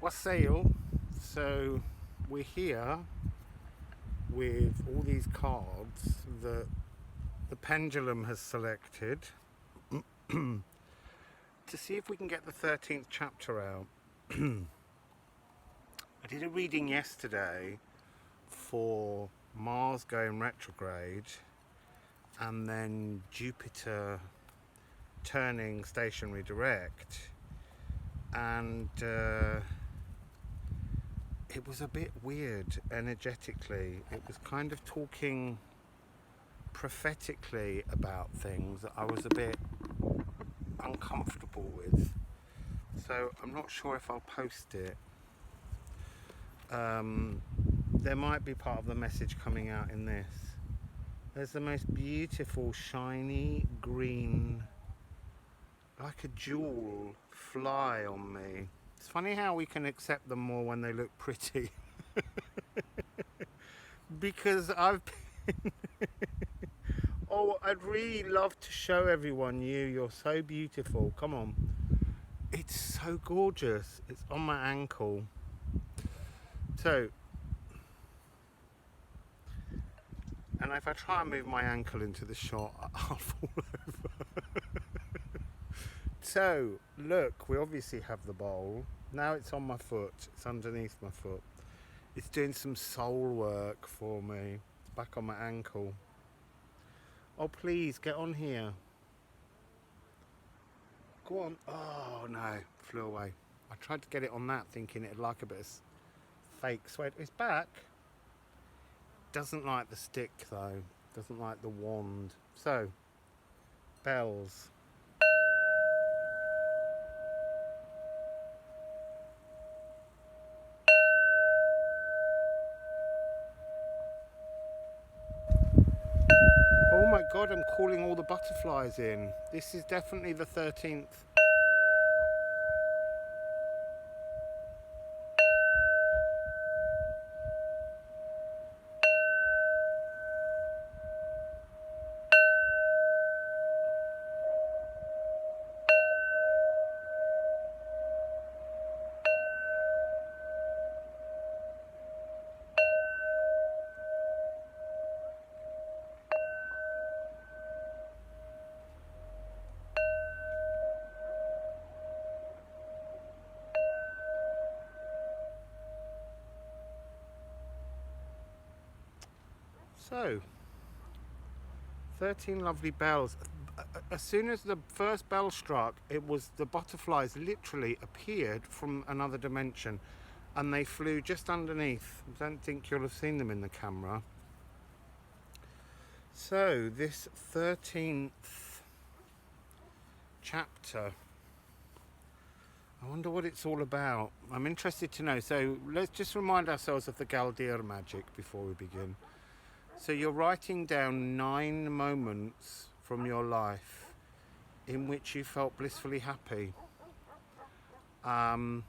Wassail. So we're here with all these cards that the pendulum has selected to see if we can get the 13th chapter out. I did a reading yesterday for Mars going retrograde and then Jupiter turning stationary direct, and it was a bit weird energetically. It was kind of talking prophetically about things that I was a bit uncomfortable with, so I'm not sure if I'll post it. There might be part of the message coming out in this. There's the most beautiful shiny green, like a jewel, fly on me. It's funny how we can accept them more when they look pretty. Because I've been oh, I'd really love to show everyone you're so beautiful. Come on. It's so gorgeous. It's on my ankle. So, and if I try and move my ankle into the shot, I'll fall over. So, look, we obviously have the bowl. Now it's on my foot. It's underneath my foot. It's doing some soul work for me. It's back on my ankle. Oh, please, get on here. Go on. Oh, no. Flew away. I tried to get it on that, thinking it'd like a bit of fake sweat. It's back. Doesn't like the stick, though. Doesn't like the wand. So, bells. Oh my god, I'm calling all the butterflies in. This is definitely the 13th. So, 13 lovely bells. As soon as the first bell struck, it was the butterflies literally appeared from another dimension, and they flew just underneath. I don't think you'll have seen them in the camera. So, this 13th chapter, I wonder what it's all about. I'm interested to know. So, let's just remind ourselves of the Galdea magic before we begin. So you're writing down 9 moments from your life in which you felt blissfully happy. And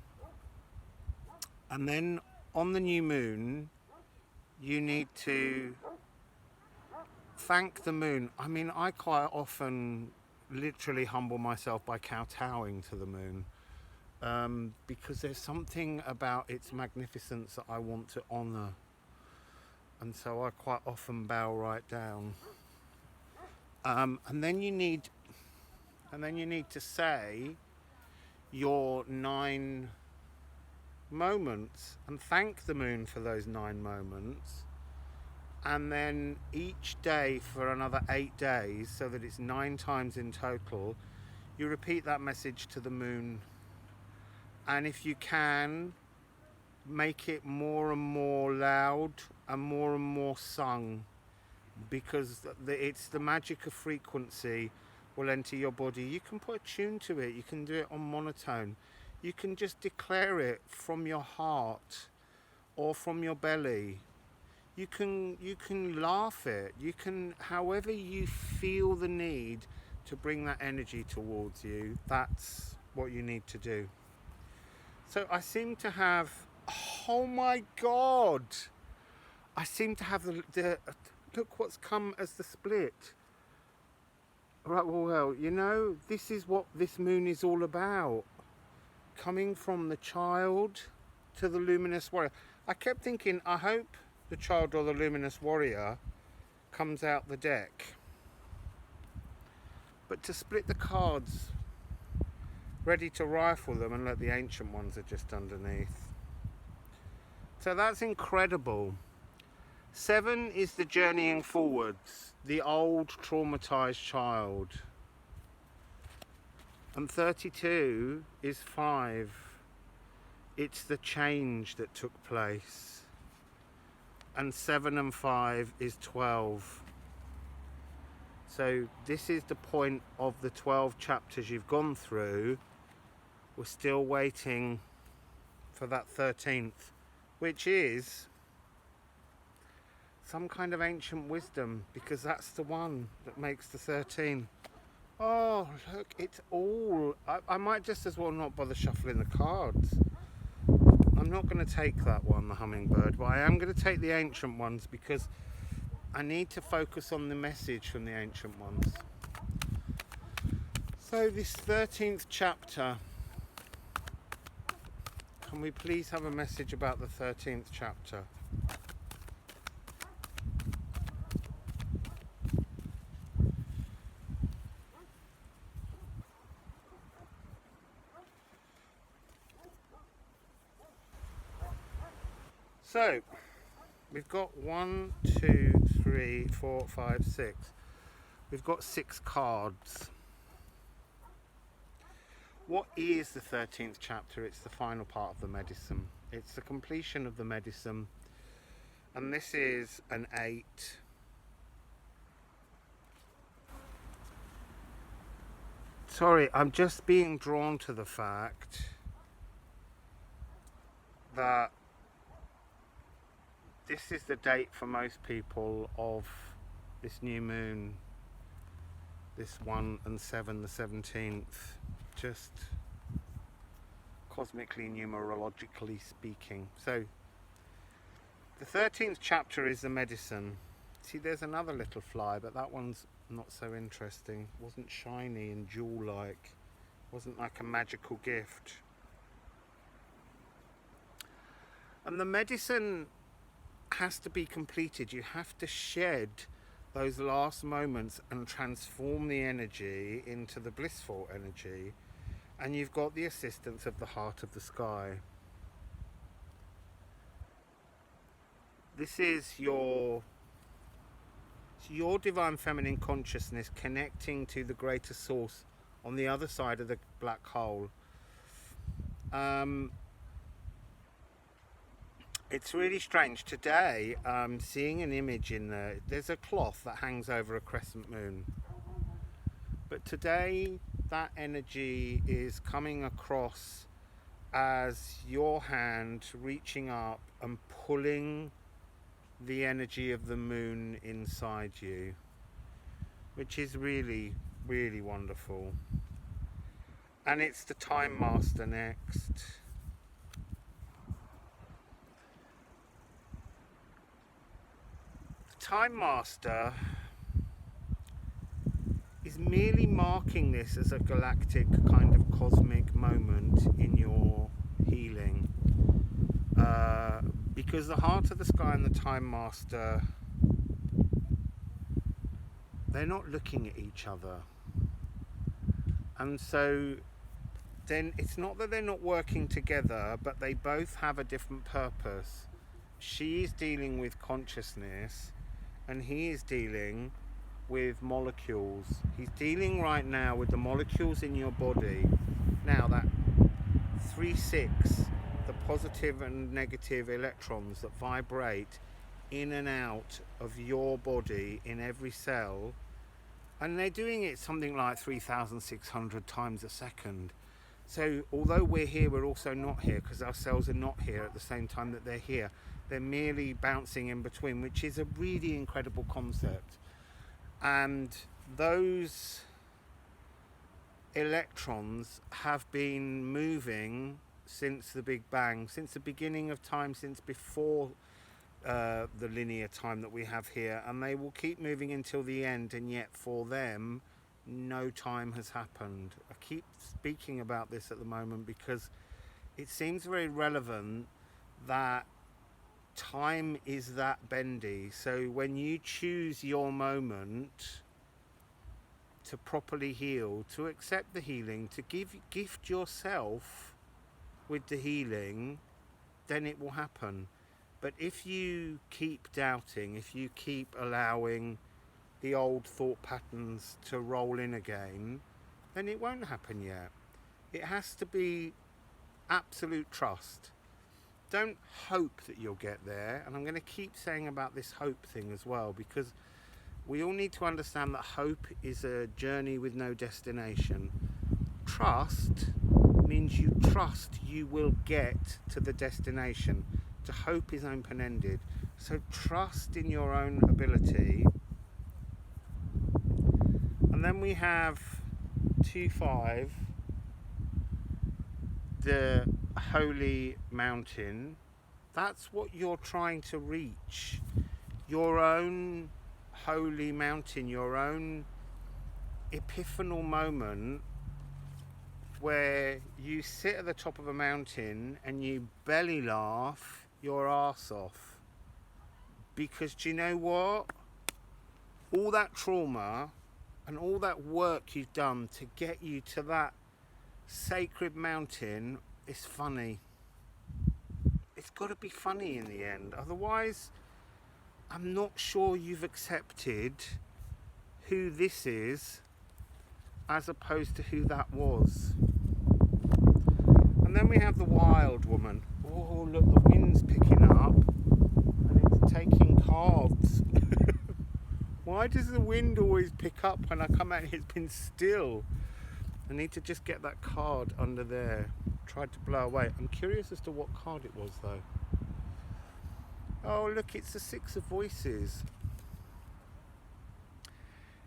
then on the new moon, you need to thank the moon. I mean, I quite often literally humble myself by kowtowing to the moon, because there's something about its magnificence that I want to honour. And so I quite often bow right down. And then you need to say your 9 moments and thank the moon for those 9 moments. And then each day for another 8 days, so that it's 9 times in total, you repeat that message to the moon. And if you can, make it more and more loud and more sung, because it's the magic of frequency will enter your body. You can put a tune to it, you can do it on monotone, you can just declare it from your heart or from your belly. You can laugh it, you can, however you feel the need to bring that energy towards you, that's what you need to do. So I seem to have, oh my god, I seem to have the look what's come as the split. Right, well, you know, this is what this moon is all about. Coming from the child to the Luminous Warrior. I kept thinking, I hope the child or the Luminous Warrior comes out the deck. But to split the cards, ready to rifle them, and let the ancient ones are just underneath. So that's incredible. 7 is the journeying forwards, the old traumatized child. And 32 is 5. It's the change that took place. And 7 and 5 is 12. So this is the point of the 12 chapters you've gone through. We're still waiting for that 13th, which is some kind of ancient wisdom, because that's the one that makes the 13. Oh, look, it's all... I might just as well not bother shuffling the cards. I'm not going to take that one, the hummingbird, but I am going to take the ancient ones because I need to focus on the message from the ancient ones. So this 13th chapter, can we please have a message about the 13th chapter? So, we've got 1, 2, 3, 4, 5, 6. We've got 6 cards. What is the 13th chapter? It's the final part of the medicine. It's the completion of the medicine. And this is an 8. Sorry, I'm just being drawn to the fact that this is the date for most people of this new moon, this 1 and 7, the 17th, just cosmically, numerologically speaking. So the 13th chapter is the medicine. See, there's another little fly, but that one's not so interesting. It wasn't shiny and jewel-like. It wasn't like a magical gift. And the medicine has to be completed. You have to shed those last moments and transform the energy into the blissful energy, and you've got the assistance of the heart of the sky. This is your divine feminine consciousness connecting to the greater source on the other side of the black hole. It's really strange. Today, seeing an image in there. There's a cloth that hangs over a crescent moon. But today, that energy is coming across as your hand reaching up and pulling the energy of the moon inside you, which is really, really wonderful. And it's the Time Master next. Time Master is merely marking this as a galactic kind of cosmic moment in your healing, because the Heart of the Sky and the Time Master, they're not looking at each other, and so then it's not that they're not working together, but they both have a different purpose. She's dealing with consciousness and he is dealing with molecules. He's dealing right now with the molecules in your body. Now that 3-6, the positive and negative electrons that vibrate in and out of your body in every cell, and they're doing it something like 3,600 times a second. So although we're here, we're also not here, because our cells are not here at the same time that they're here. They're merely bouncing in between, which is a really incredible concept. And those electrons have been moving since the Big Bang, since the beginning of time, since before the linear time that we have here, and they will keep moving until the end, and yet for them no time has happened. I keep speaking about this at the moment because it seems very relevant that time is that bendy. So when you choose your moment to properly heal, to accept the healing, to gift yourself with the healing, then it will happen. But if you keep doubting, if you keep allowing the old thought patterns to roll in again, then it won't happen yet. It has to be absolute trust. Don't hope that you'll get there. And I'm going to keep saying about this hope thing as well, because we all need to understand that hope is a journey with no destination. Trust means you trust you will get to the destination. To hope is open-ended. So trust in your own ability. And then we have 2-5, the holy mountain. That's what you're trying to reach. Your own holy mountain, your own epiphanal moment where you sit at the top of a mountain and you belly laugh your arse off. Because do you know what? All that trauma and all that work you've done to get you to that sacred mountain is funny. It's got to be funny in the end. Otherwise, I'm not sure you've accepted who this is as opposed to who that was. And then we have the wild woman. Oh, look, the wind's picking up and it's taking cards. Why does the wind always pick up when I come out? It's been still. I need to just get that card under there. Tried to blow away. I'm curious as to what card it was though. Oh look, it's the Six of Voices.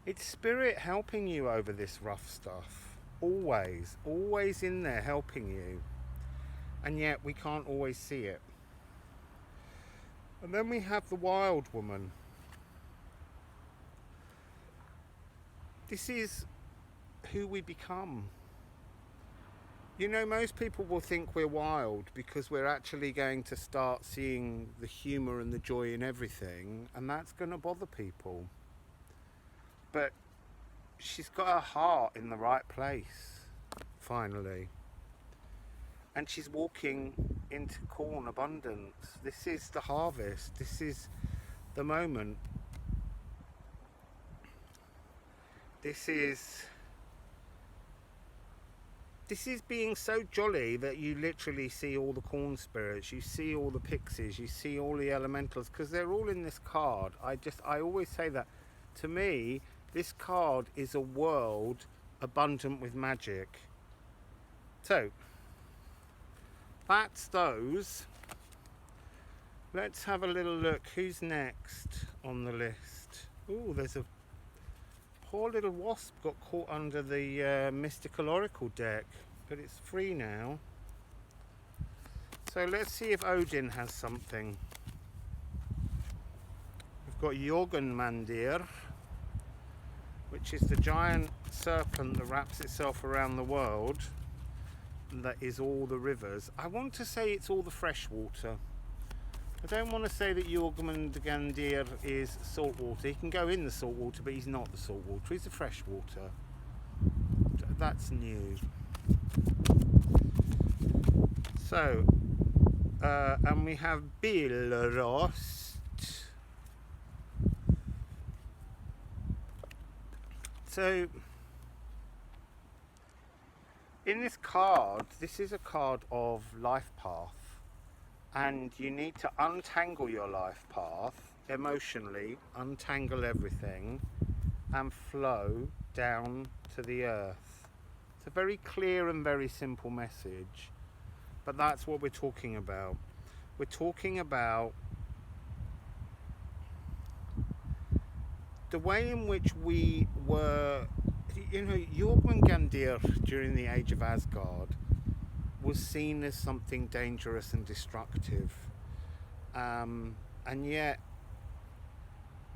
It's spirit helping you over this rough stuff. Always, always in there helping you. And yet we can't always see it. And then we have the wild woman. This is who we become. You know, most people will think we're wild because we're actually going to start seeing the humour and the joy in everything, and that's going to bother people. But she's got her heart in the right place, finally. And she's walking into corn abundance. This is the harvest. This is the moment. This is being so jolly that you literally see all the corn spirits, you see all the pixies, you see all the elementals, because they're all in this card. I always say that. To me, this card is a world abundant with magic. So, that's those. Let's have a little look. Who's next on the list? Oh, there's a poor little wasp got caught under the Mystical Oracle deck, but it's free now. So let's see if Odin has something. We've got Jorgenmandir, which is the giant serpent that wraps itself around the world, and that is all the rivers. I want to say it's all the fresh water. I don't want to say that Jorgenmandir is salt water. He can go in the salt water, but he's not the salt water. He's the fresh water. That's new. So, and we have Bilrost. So, in this card, this is a card of life path. And you need to untangle your life path emotionally, untangle everything, and flow down to the earth. It's a very clear and very simple message, but that's what we're talking about. We're talking about the way in which we were, you know, Jorgenmandir during the age of Asgard was seen as something dangerous and destructive, and yet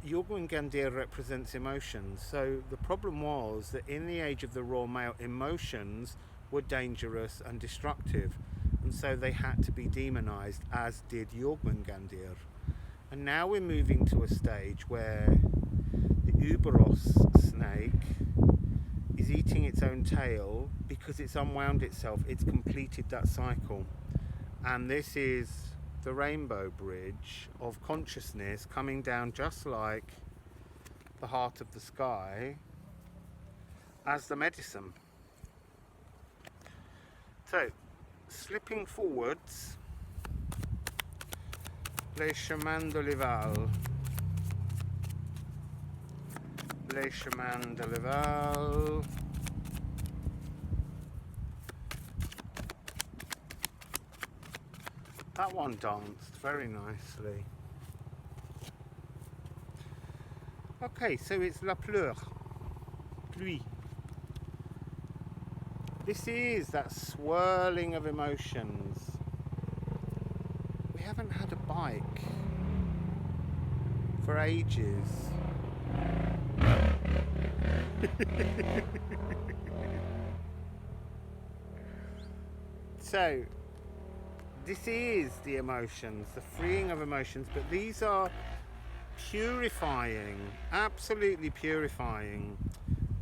Jorgenmandir represents emotions. So the problem was that in the age of the raw male, emotions were dangerous and destructive, and and so they had to be demonized, as did Jormungandr. And now we're moving to a stage where the Uberos snake is eating its own tail because it's unwound itself, it's completed that cycle. And this is the rainbow bridge of consciousness coming down, just like the heart of the sky, as the medicine. So, slipping forwards, les chemins de l'Éval. Les chemins de l'Éval. That one danced very nicely. Okay, so it's la pleur, pluie. This is that swirling of emotions. We haven't had a bike for ages. So, this is the emotions, the freeing of emotions, but these are purifying, absolutely purifying,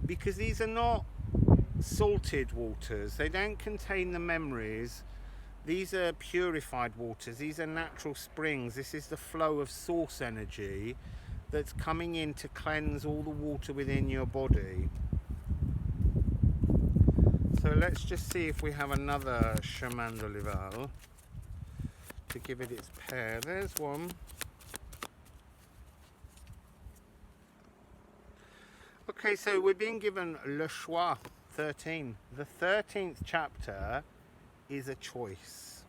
because these are not salted waters. They don't contain the memories. These are purified waters. These are natural springs. This is the flow of source energy that's coming in to cleanse all the water within your body. So let's just see if we have another Chemin de l'Éval to give it its pair. There's one. Okay, so we're being given Le Choix 13. The 13th chapter is a choice.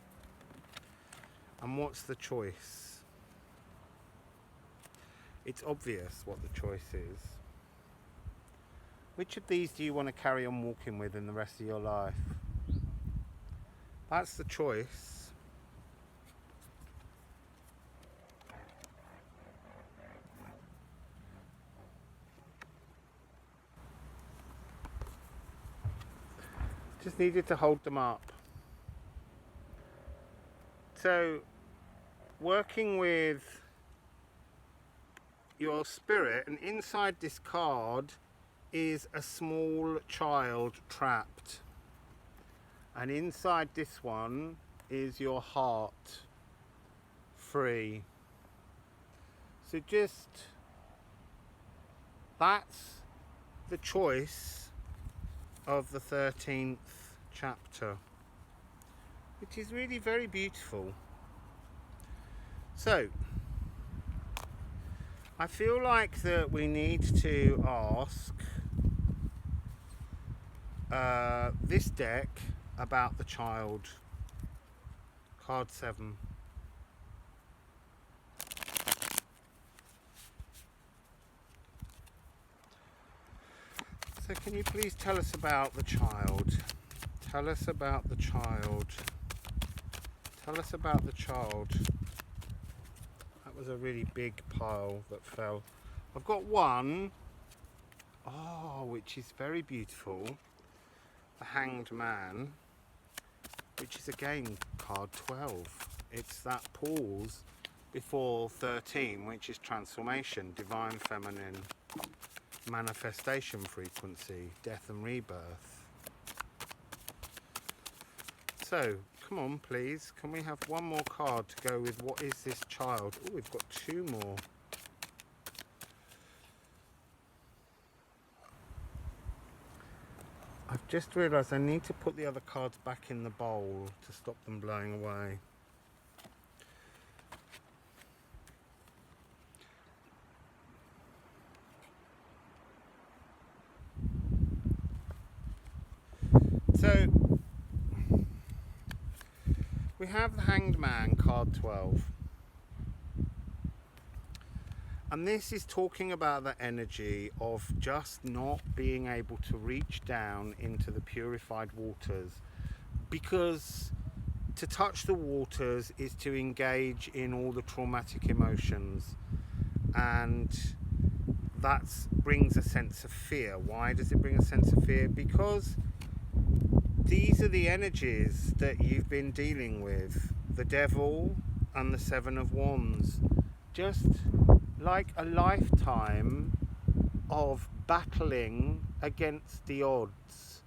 And what's the choice? It's obvious what the choice is. Which of these do you want to carry on walking with in the rest of your life? That's the choice. Just needed to hold them up. So, working with your spirit, and inside this card is a small child trapped, and inside this one is your heart free. So just, that's the choice of the 13th chapter, which is really very beautiful. So I feel like that we need to ask this deck about the child. Card 7. So can you please tell us about the child? Tell us about the child. Tell us about the child. That was a really big pile that fell. I've got one, which is very beautiful. The Hanged Man, which is again card 12. It's that pause before 13, which is transformation, divine feminine, manifestation frequency, death and rebirth. So, come on please, can we have one more card to go with what is this child? Oh, we've got 2 more. I've just realised I need to put the other cards back in the bowl to stop them blowing away. So, we have the Hanged Man, card 12. And this is talking about the energy of just not being able to reach down into the purified waters, because to touch the waters is to engage in all the traumatic emotions, and that brings a sense of fear. Why does it bring a sense of fear? Because these are the energies that you've been dealing with. The Devil and the Seven of Wands. Just like a lifetime of battling against the odds.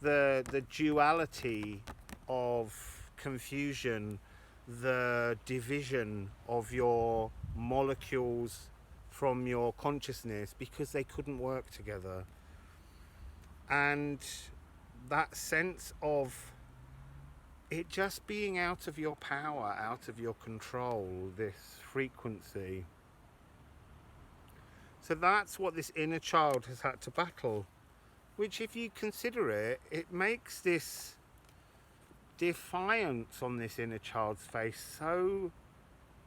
The duality of confusion, the division of your molecules from your consciousness because they couldn't work together. And that sense of it just being out of your power, out of your control, this frequency. So that's what this inner child has had to battle, which if you consider it, it makes this defiance on this inner child's face so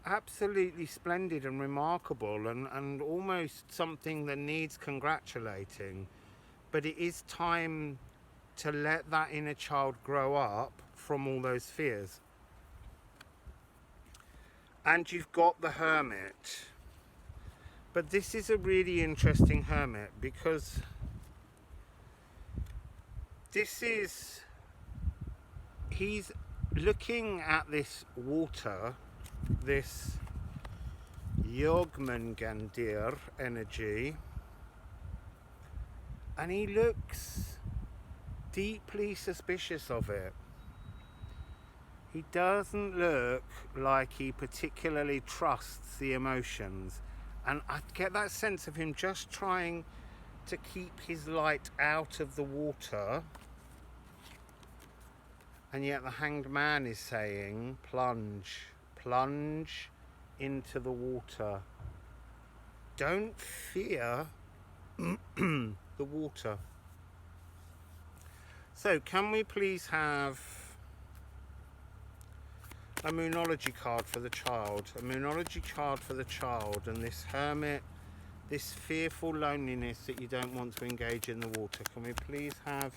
absolutely splendid and remarkable, and almost something that needs congratulating. But it is time to let that inner child grow up from all those fears. And you've got the Hermit. But this is a really interesting Hermit because he's looking at this water, this Jogmengandir energy, and he looks deeply suspicious of it. He doesn't look like he particularly trusts the emotions, and I get that sense of him just trying to keep his light out of the water. And yet the Hanged Man is saying, plunge, plunge into the water. Don't fear the water. So can we please have a Moonology card for the child? A Moonology card for the child and this Hermit, this fearful loneliness that you don't want to engage in the water. Can we please have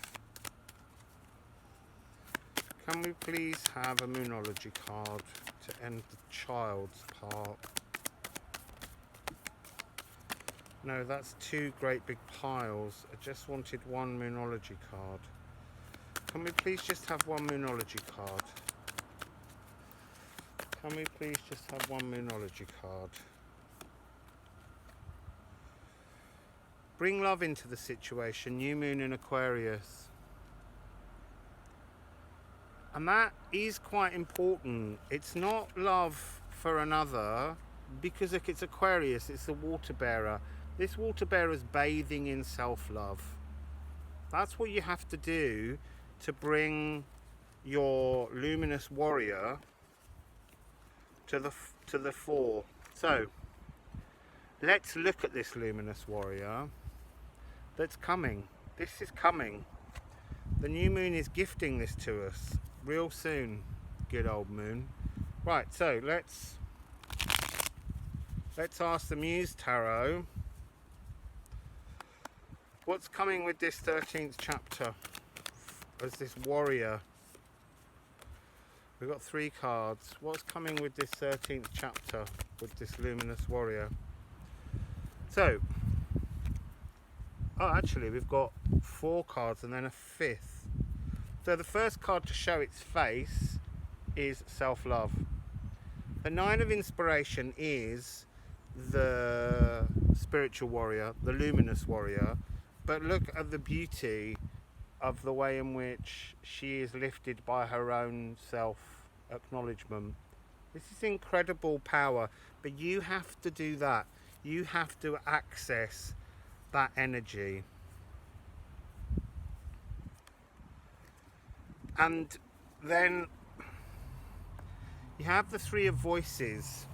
a Moonology card to end the child's part? No, that's two great big piles. I just wanted one Moonology card. Can we please just have one Moonology card? Can we please just have one Moonology card? Bring love into the situation. New moon in Aquarius. And that is quite important. It's not love for another, because look, it's Aquarius, it's the water bearer. This water bearer is bathing in self-love. That's what you have to do to bring your Luminous Warrior to the fore. So let's look at this Luminous Warrior that's coming. This is coming. The new moon is gifting this to us real soon. Good old moon. Right, so let's ask the Muse Tarot what's coming with this 13th chapter as this warrior. We've got 3 cards. What's coming with this 13th chapter with this Luminous Warrior? So, actually we've got 4 cards and then a 5th. So the first card to show its face is self-love. The 9 of Inspiration is the spiritual warrior, the Luminous Warrior. But look at the beauty of the way in which she is lifted by her own self-acknowledgement. This is incredible power, but you have to do that. You have to access that energy. And then you have the 3 of Voices.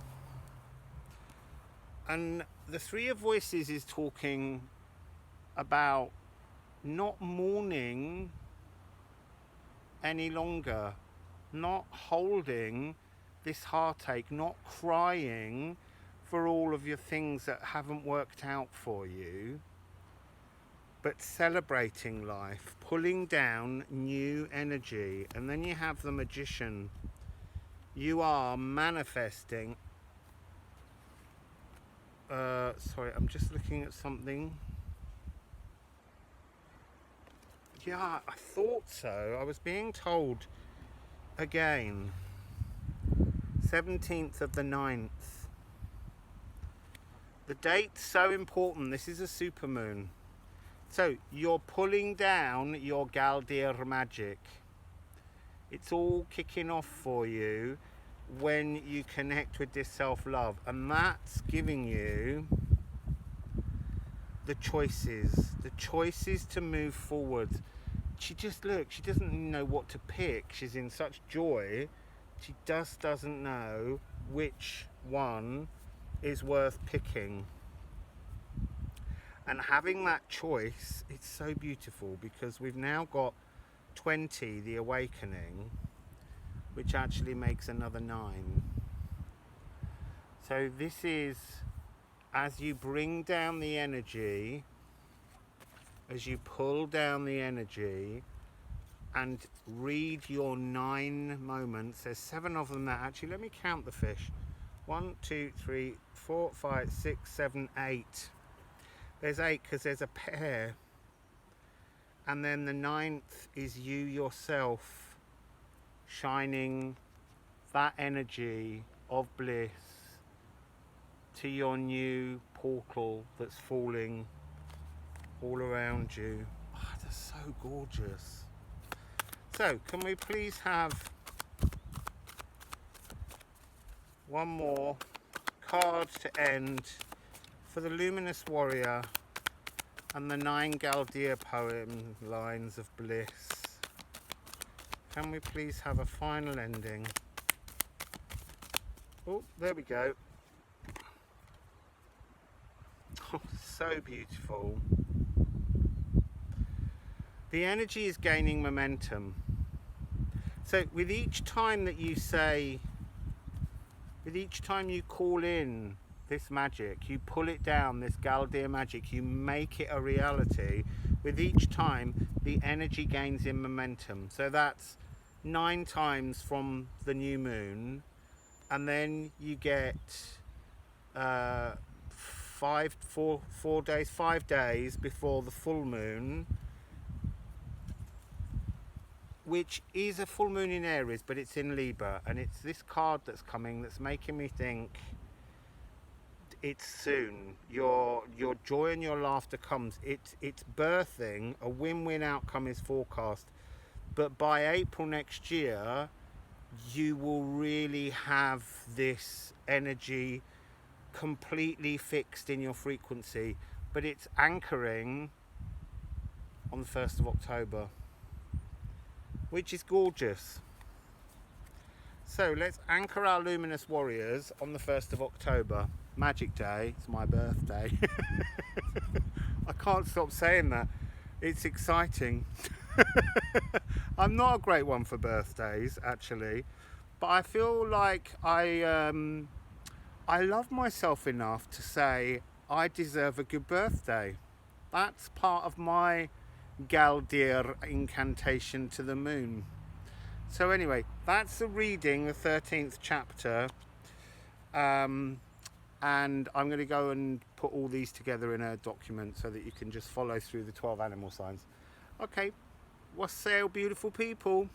And the 3 of Voices is talking about not mourning any longer, not holding this heartache, not crying for all of your things that haven't worked out for you, but celebrating life, pulling down new energy. And then you have the Magician. You are manifesting. Sorry, I'm just looking at something. Yeah, I thought so. I was being told again. 17th of the 9th. The date's so important. This is a supermoon. So you're pulling down your Galdea magic. It's all kicking off for you when you connect with this self-love, and that's giving you the choices to move forward. She just, look, she doesn't know what to pick. She's in such joy. She just doesn't know which one is worth picking. And having that choice, it's so beautiful, because we've now got 20, the awakening, which actually makes another 9. So this is, as you bring down the energy, as you pull down the energy and read your 9 moments. There's 7 of them there. Actually, let me count the fish. 1, 2, 3, 4, 5, 6, 7, 8. There's 8 because there's a pair. And then the 9th is you yourself shining that energy of bliss to your new portal that's falling all around you. Oh, that's so gorgeous. So, can we please have one more card to end for the Luminous Warrior and the 9 Galdea poem lines of bliss? Can we please have a final ending? Oh, there we go. Oh, so beautiful. The energy is gaining momentum. So with each time that you say, with each time you call in this magic, you pull it down, this Galdea magic, you make it a reality. With each time, the energy gains in momentum. So that's 9 times from the new moon, and then you get 5 days before the full moon, which is a full moon in Aries, but it's in Libra, and it's this card that's coming that's making me think it's soon. Your joy and your laughter comes. It's birthing. A win-win outcome is forecast, but by April next year, you will really have this energy completely fixed in your frequency. But it's anchoring on the 1st of October, which is gorgeous. So let's anchor our Luminous Warriors on the 1st of October. Magic Day, it's my birthday. I can't stop saying that. It's exciting. I'm not a great one for birthdays, actually, but I feel like I love myself enough to say I deserve a good birthday. That's part of my Galdea incantation to the moon. So anyway, that's the reading, the 13th chapter, and I'm going to go and put all these together in a document so that you can just follow through the 12 animal signs. Okay, wassail, beautiful people.